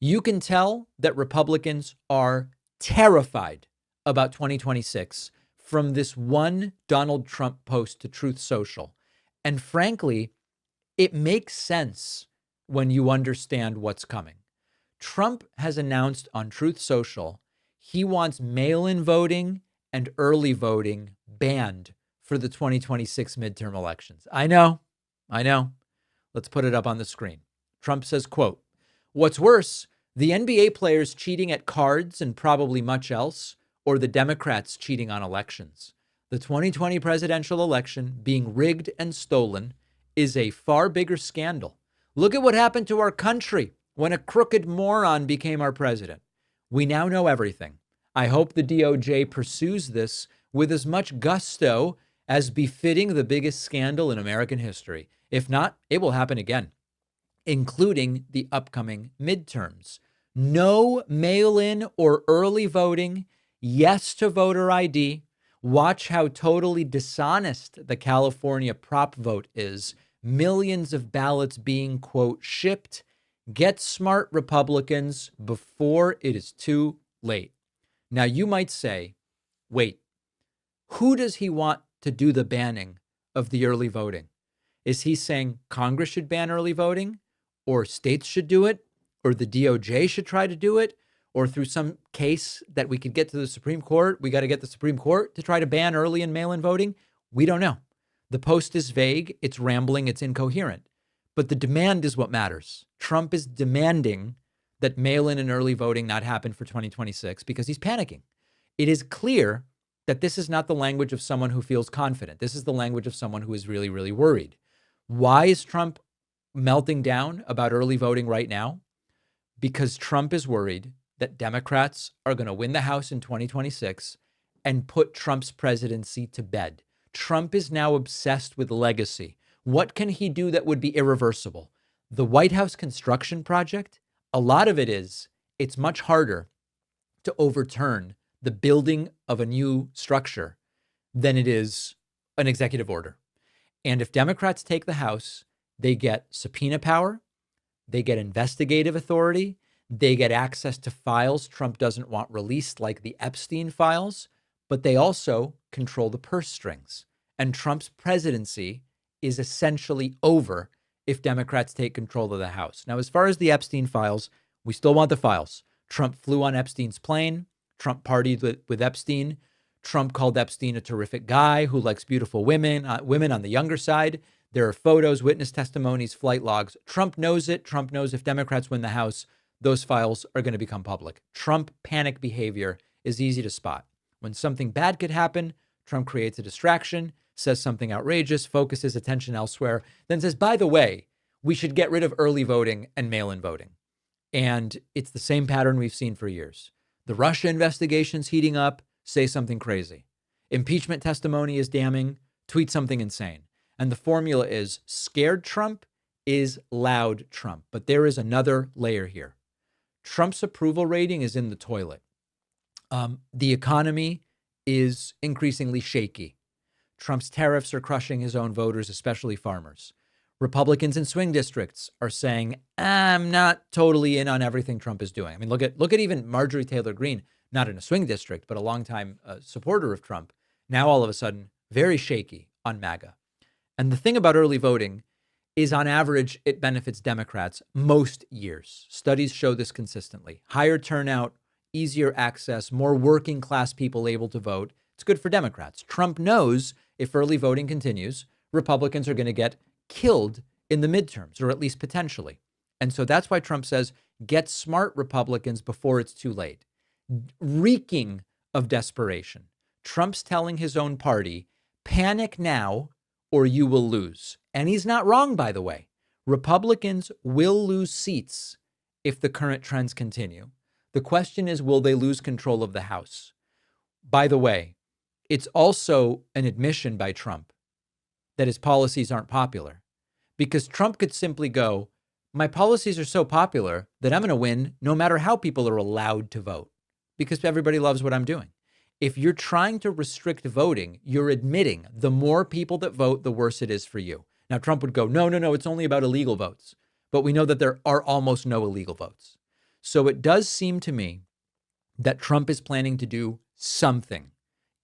You can tell that Republicans are terrified about 2026 from this one Donald Trump post to Truth Social. And frankly, it makes sense when you understand what's coming. Trump has announced on Truth Social he wants mail-in voting and early voting banned for the 2026 midterm elections. I know. Let's put it up on the screen. Trump says, quote, "What's worse, the NBA players cheating at cards and probably much else, or the Democrats cheating on elections. The 2020 presidential election being rigged and stolen is a far bigger scandal. Look at what happened to our country when a crooked moron became our president. We now know everything. I hope the DOJ pursues this with as much gusto as befitting the biggest scandal in American history. If not, it will happen again, including the upcoming midterms. No mail-in or early voting. Yes to voter ID. Watch how totally dishonest the California prop vote is. Millions of ballots being, quote, shipped. Get smart, Republicans, before it is too late." Now, you might say, wait, who does he want to do the banning of the early voting? Is he saying Congress should ban early voting, or states should do it, or the DOJ should try to do it, or through some case that we could get to the Supreme Court, we got to get the Supreme Court to try to ban early and mail-in voting? We don't know. The post is vague, it's rambling, it's incoherent. But the demand is what matters. Trump is demanding that mail-in and early voting not happen for 2026 because he's panicking. It is clear that this is not the language of someone who feels confident. This is the language of someone who is really, really worried. Why is Trump melting down about early voting right now? Because Trump is worried that Democrats are going to win the House in 2026 and put Trump's presidency to bed. Trump is now obsessed with legacy. What can he do that would be irreversible? The White House construction project, a lot of it is, it's much harder to overturn the building of a new structure than it is an executive order. And if Democrats take the House, they get subpoena power, they get investigative authority, they get access to files Trump doesn't want released, like the Epstein files, but they also control the purse strings. And Trump's presidency is essentially over if Democrats take control of the House. Now, as far as the Epstein files, we still want the files. Trump flew on Epstein's plane. Trump partied with Epstein. Trump called Epstein a terrific guy who likes beautiful women, women on the younger side. There are photos, witness testimonies, flight logs. Trump knows it. Trump knows if Democrats win the House, those files are going to become public. Trump panic behavior is easy to spot. When something bad could happen, Trump creates a distraction, says something outrageous, focuses attention elsewhere, then says, by the way, we should get rid of early voting and mail-in voting. And it's the same pattern we've seen for years. The Russia investigation's heating up, say something crazy. Impeachment testimony is damning, tweet something insane. And the formula is scared Trump is loud Trump. But there is another layer here. Trump's approval rating is in the toilet. The economy is increasingly shaky. Trump's tariffs are crushing his own voters, especially farmers. Republicans in swing districts are saying, I'm not totally in on everything Trump is doing. I mean, look at even Marjorie Taylor Greene, not in a swing district, but a longtime supporter of Trump. Now, all of a sudden, very shaky on MAGA. And the thing about early voting is, on average, it benefits Democrats most years. Studies show this consistently. Higher turnout, easier access, more working class people able to vote. It's good for Democrats. Trump knows if early voting continues, Republicans are going to get killed in the midterms, or at least potentially. And so that's why Trump says, get smart, Republicans, before it's too late. Reeking of desperation. Trump's telling his own party, panic now or you will lose. And he's not wrong, by the way. Republicans will lose seats if the current trends continue. The question is, will they lose control of the House? By the way, it's also an admission by Trump that his policies aren't popular, because Trump could simply go, my policies are so popular that I'm going to win no matter how people are allowed to vote, because everybody loves what I'm doing. If you're trying to restrict voting, you're admitting the more people that vote, the worse it is for you. Now, Trump would go, no, it's only about illegal votes. But we know that there are almost no illegal votes. So it does seem to me that Trump is planning to do something,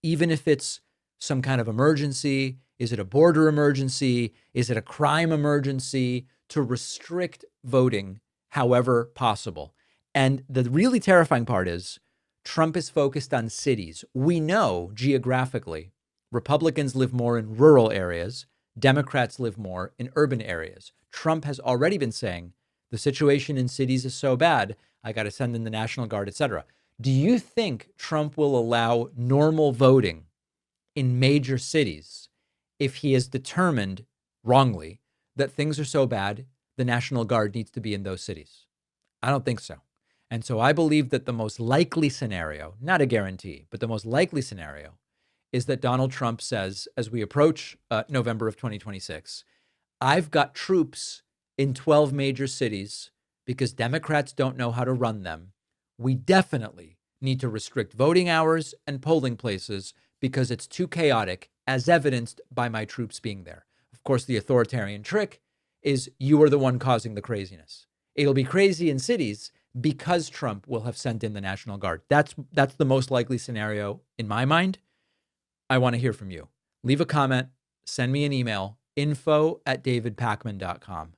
even if it's some kind of emergency. Is it a border emergency? Is it a crime emergency to restrict voting however possible? And the really terrifying part is Trump is focused on cities. We know geographically, Republicans live more in rural areas, Democrats live more in urban areas. Trump has already been saying the situation in cities is so bad, I got to send in the National Guard, etc. Do you think Trump will allow normal voting in major cities if he is determined wrongly that things are so bad, the National Guard needs to be in those cities? I don't think so. And so I believe that the most likely scenario, not a guarantee, but the most likely scenario is that Donald Trump says, as we approach November of 2026, I've got troops in 12 major cities because Democrats don't know how to run them. We definitely need to restrict voting hours and polling places because it's too chaotic, as evidenced by my troops being there. Of course, the authoritarian trick is you are the one causing the craziness. It'll be crazy in cities because Trump will have sent in the National Guard. That's the most likely scenario in my mind. I want to hear from you. Leave a comment, send me an email, info@davidpakman.com.